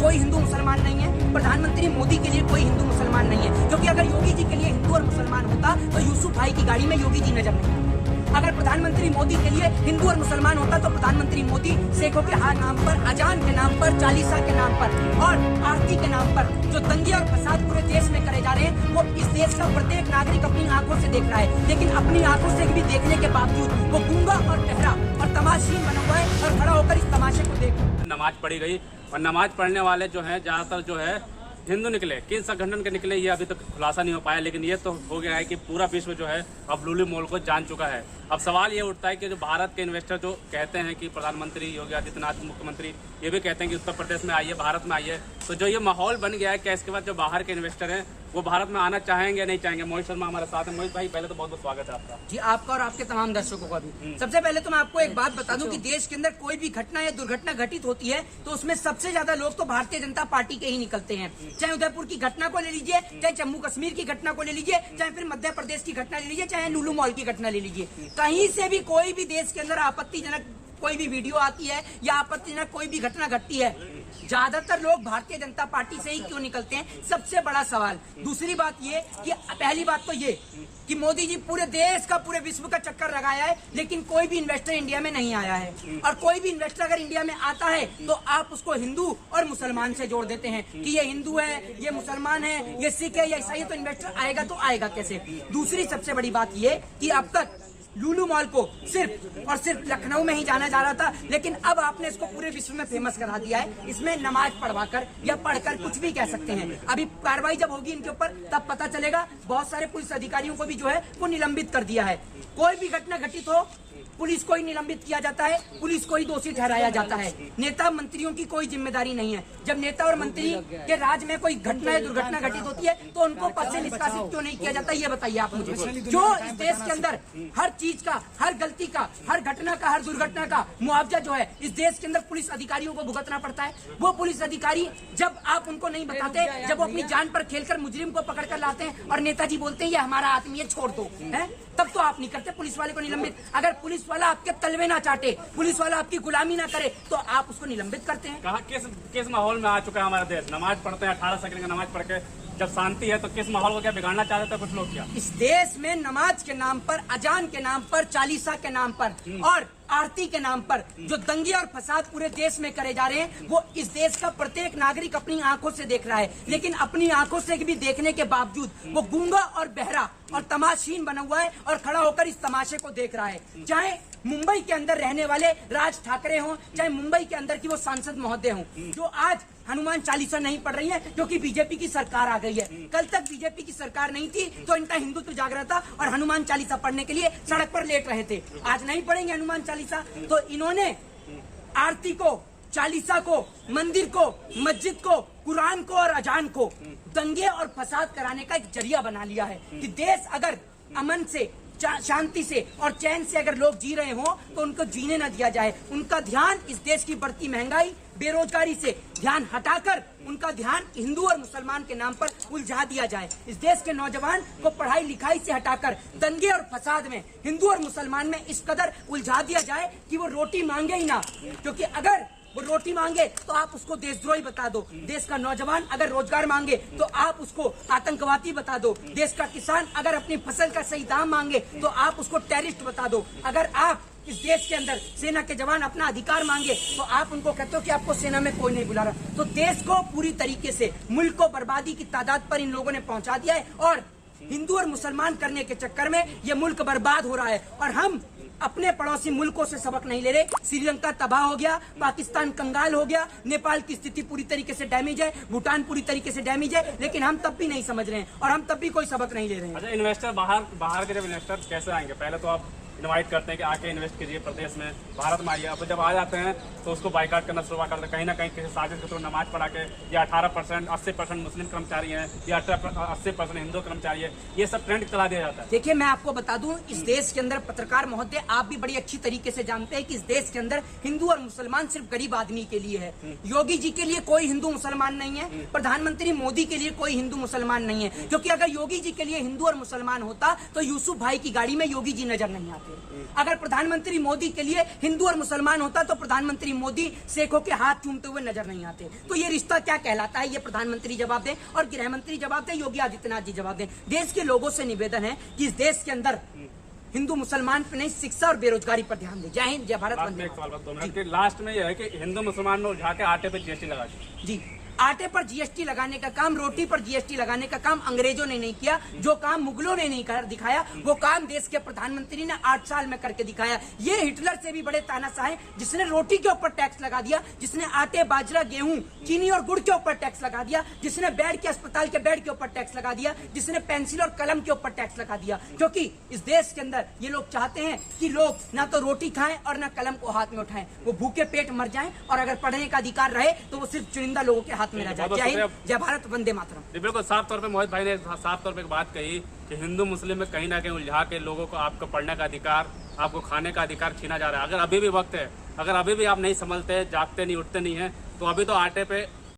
कोई हिंदू मुसलमान नहीं है, प्रधानमंत्री मोदी के लिए कोई हिंदू मुसलमान नहीं है, क्योंकि अगर योगी जी के लिए हिंदू और मुसलमान होता तो यूसुफ भाई की गाड़ी में योगी जी नजर नहीं आते। अगर प्रधानमंत्री मोदी के लिए हिंदू और मुसलमान होता तो प्रधानमंत्री मोदी सिखों के हार नाम पर, अजान के नाम पर, चालीसा के नाम पर और आरती के नाम पर जो दंगे और फसाद पूरे देश में करे जा रहे हैं, वो इस देश का प्रत्येक नागरिक अपनी आंखों से देख रहा है। लेकिन अपनी आंखों से भी देखने के बावजूद वो गूंगा और बहरा और तमाशीन बना हुआ है और खड़ा होकर इस तमाशे को देख। नमाज पढ़ी गई और नमाज पढ़ने वाले जो है ज्यादातर जो है हिंदू निकले। किन संगठन के निकले ये अभी तक खुलासा नहीं हो पाया, लेकिन ये तो हो गया है कि पूरा विश्व जो है अब लुलु मॉल को जान चुका है। अब सवाल ये उठता है कि जो भारत के इन्वेस्टर जो कहते हैं कि प्रधानमंत्री योगी आदित्यनाथ मुख्यमंत्री ये भी कहते हैं कि उत्तर प्रदेश में आइए, भारत में आइए, तो जो ये माहौल बन गया है क्या इसके बाद जो बाहर के इन्वेस्टर हैं वो भारत में आना चाहेंगे या नहीं चाहेंगे? मोहित शर्मा हमारे साथ है। मोहित भाई पहले तो बहुत बहुत स्वागत है आपका। जी आपका और आपके तमाम दर्शकों का भी। सबसे पहले तो मैं आपको एक बात बता दूं कि देश के अंदर कोई भी घटना या दुर्घटना घटित होती है तो उसमें सबसे ज्यादा लोग तो भारतीय जनता पार्टी के ही निकलते हैं। चाहे उदयपुर की घटना को ले लीजिए, चाहे जम्मू कश्मीर की घटना को ले लीजिए, चाहे फिर मध्य प्रदेश की घटना ले लीजिए, चाहे लुलु मॉल की घटना ले लीजिए, कहीं से भी कोई भी देश के अंदर आपत्तिजनक कोई भी वीडियो आती है या आपत्तिजनक कोई भी घटना घटती है, ज्यादातर लोग भारतीय जनता पार्टी से ही क्यों निकलते हैं, सबसे बड़ा सवाल। दूसरी बात ये कि पहली बात तो ये कि मोदी जी पूरे देश का, पूरे विश्व का चक्कर लगाया है, लेकिन कोई भी इन्वेस्टर इंडिया में नहीं आया है। और कोई भी इन्वेस्टर अगर इंडिया में आता है तो आप उसको हिंदू और मुसलमान से जोड़ देते हैं कि ये हिंदू है, ये मुसलमान है, ये सिख है, ये ईसाई है, तो इन्वेस्टर आएगा तो आएगा कैसे? दूसरी सबसे बड़ी बात ये कि अब तक लुलु मॉल को सिर्फ और सिर्फ लखनऊ में ही जाना जा रहा था, लेकिन अब आपने इसको पूरे विश्व में फेमस करा दिया है। इसमें नमाज पढ़वाकर या पढ़कर कुछ भी कह सकते हैं। अभी कार्रवाई जब होगी इनके ऊपर तब पता चलेगा। बहुत सारे पुलिस अधिकारियों को भी जो है वो निलंबित कर दिया है। कोई भी घटना घटित हो पुलिस को ही निलंबित किया जाता है, पुलिस को ही दोषी ठहराया जाता है। नेता मंत्रियों की कोई जिम्मेदारी नहीं है। जब नेता और मंत्री के राज में कोई घटना या दुर्घटना घटित होती है तो उनको पद से निष्कासित क्यों नहीं किया जाता, ये बताइए आप मुझे। जो इस देश के अंदर हर चीज का, हर गलती का, हर घटना का, हर दुर्घटना का मुआवजा जो है इस देश के अंदर पुलिस अधिकारियों को भुगतना पड़ता है। वो पुलिस अधिकारी जब आप उनको नहीं बताते, जब वो अपनी जान पर खेलकर मुजरिम को पकड़ कर लाते हैं और नेताजी बोलते हैं ये हमारा आदमी है छोड़ दो, है तब तो आप नहीं करते पुलिस वाले को निलंबित। अगर पुलिस वाला आपके तलवे ना चाटे, पुलिस वाला आपकी गुलामी ना करे तो आप उसको निलंबित करते हैं। कहा किस माहौल में आ चुका है हमारा देश? नमाज पढ़ते हैं 18 सेकंड का नमाज पढ़ के जब शांति है तो किस माहौल को क्या बिगाड़ना चाहते थे कुछ लोग? क्या इस देश में नमाज के नाम पर, अजान के नाम पर, चालीसा के नाम पर और आरती के नाम पर जो दंगे और फसाद पूरे देश में करे जा रहे हैं, वो इस देश का प्रत्येक नागरिक अपनी आंखों से देख रहा है। लेकिन अपनी आंखों से भी देखने के बावजूद वो गूंगा और बहरा और तमाशीन बना हुआ है और खड़ा होकर इस तमाशे को देख रहा है। चाहे मुंबई के अंदर रहने वाले राज ठाकरे हों, चाहे मुंबई के अंदर की वो सांसद महोदय हों, जो आज हनुमान चालीसा नहीं पढ़ रही है क्योंकि बीजेपी की सरकार आ गई है। कल तक बीजेपी की सरकार नहीं थी तो इनका हिंदुत्व जाग रहा था और हनुमान चालीसा पढ़ने के लिए सड़क पर लेट रहे थे। आज नहीं पढ़ेंगे हनुमान चालीसा तो इन्होंने आरती को, चालीसा को, मंदिर को, मस्जिद को, कुरान को और अजान को दंगे और फसाद कराने का एक जरिया बना लिया है कि देश अगर अमन से, शांति से और चैन से अगर लोग जी रहे हो तो उनको जीने न दिया जाए। उनका ध्यान इस देश की बढ़ती महंगाई, बेरोजगारी से ध्यान हटाकर उनका ध्यान हिंदू और मुसलमान के नाम पर उलझा दिया जाए। इस देश के नौजवान को पढ़ाई लिखाई से हटाकर दंगे और फसाद में, हिंदू और मुसलमान में इस कदर उलझा दिया जाए कि वो रोटी मांगे ही ना, क्योंकि अगर वो रोटी मांगे तो आप उसको देशद्रोही बता दो। देश का नौजवान अगर रोजगार मांगे तो आप उसको आतंकवादी बता दो। देश का किसान अगर अपनी फसल का सही दाम मांगे तो आप उसको टेररिस्ट बता दो। अगर आप इस देश के अंदर सेना के जवान अपना अधिकार मांगे तो आप उनको कहते हो कि आपको सेना में कोई नहीं बुला रहा। तो देश को पूरी तरीके से, मुल्क को बर्बादी की तादाद पर इन लोगों ने पहुंचा दिया है और हिंदू और मुसलमान करने के चक्कर में ये मुल्क बर्बाद हो रहा है। और हम अपने पड़ोसी मुल्कों से सबक नहीं ले रहे। श्रीलंका तबाह हो गया, पाकिस्तान कंगाल हो गया, नेपाल की स्थिति पूरी तरीके से डैमेज है, भूटान पूरी तरीके से डैमेज है, लेकिन हम तब भी नहीं समझ रहे हैं और हम तब भी कोई सबक नहीं ले रहे हैं। अच्छा, इन्वेस्टर बाहर के जब इन्वेस्टर कैसे आएंगे? पहले तो आप इनवाइट करते हैं कि आके इन्वेस्ट कीजिए प्रदेश में, भारत में आइए। अब जब आ जाते हैं तो उसको बाइकाट करना शुरू करते हैं। कहीं ना कहीं किसी साजिश के थ्रू नमाज पढ़ा के या 18% 80% मुस्लिम कर्मचारी हैं या 80% हिंदू कर्मचारी है, ये सब ट्रेंड चला दिया जाता है। देखिए मैं आपको बता दूं, इस देश के अंदर पत्रकार महोदय आप भी बड़ी अच्छी तरीके से जानते हैं कि इस देश के अंदर हिंदू और मुसलमान सिर्फ गरीब आदमी के लिए है। योगी जी के लिए कोई हिंदू मुसलमान नहीं है, प्रधानमंत्री मोदी के लिए कोई हिंदू मुसलमान नहीं है, क्योंकि अगर योगी जी के लिए हिंदू और मुसलमान होता तो यूसुफ भाई की गाड़ी में योगी जी नजर नहीं आते। थे। अगर प्रधानमंत्री मोदी के लिए हिंदू और मुसलमान होता तो प्रधानमंत्री मोदी सिखों के हाथ चूमते हुए नजर नहीं आते। तो ये रिश्ता क्या कहलाता है, ये प्रधानमंत्री जवाब दें और गृह मंत्री जवाब दें, योगी आदित्यनाथ जी जवाब दें। देश के लोगों से निवेदन है कि इस देश के अंदर हिंदू मुसलमान पर नहीं, शिक्षा और बेरोजगारी पर ध्यान दें। जय हिंद, जय भारत, वंदे मातरम। लास्ट में यह है कि हिंदू मुसलमान में उलझा के आटे पे जीएसटी लगा दी। जी, आटे पर जीएसटी लगाने का काम, रोटी पर जीएसटी लगाने का काम अंग्रेजों ने नहीं किया। जो काम मुगलों ने नहीं कर दिखाया वो काम देश के प्रधानमंत्री ने 8 साल में करके दिखाया। ये हिटलर से भी बड़े तानाशाह हैं, जिसने रोटी के ऊपर टैक्स लगा दिया, जिसने आटे, बाजरा, गेहूं, चीनी और गुड़ के ऊपर टैक्स लगा दिया, जिसने बेड के अस्पताल के बेड के ऊपर टैक्स लगा दिया, जिसने पेंसिल और कलम के ऊपर टैक्स लगा दिया। क्योंकि इस देश के अंदर ये लोग चाहते हैं कि लोग ना तो रोटी खाएं और ना कलम को हाथ में उठाएं, वो भूखे पेट मर जाएं, और अगर पढ़ने का अधिकार रहे तो वो सिर्फ चुनिंदा लोगों के हाथ में रह जाए। जय हिंद, जय भारत, वंदे मातरम। जी बिल्कुल, साफ तौर पे मोहित भाई ने साफ तौर पे एक बात कही कि हिंदू मुस्लिम में कहीं ना कहीं उलझा के लोगों को आपको पढ़ने का अधिकार, आपको खाने का अधिकार छीना जा रहा है। अगर अभी भी वक्त है, अगर अभी भी आप नहीं संभलते, जागते नहीं, उठते नहीं है, तो अभी तो आटे पे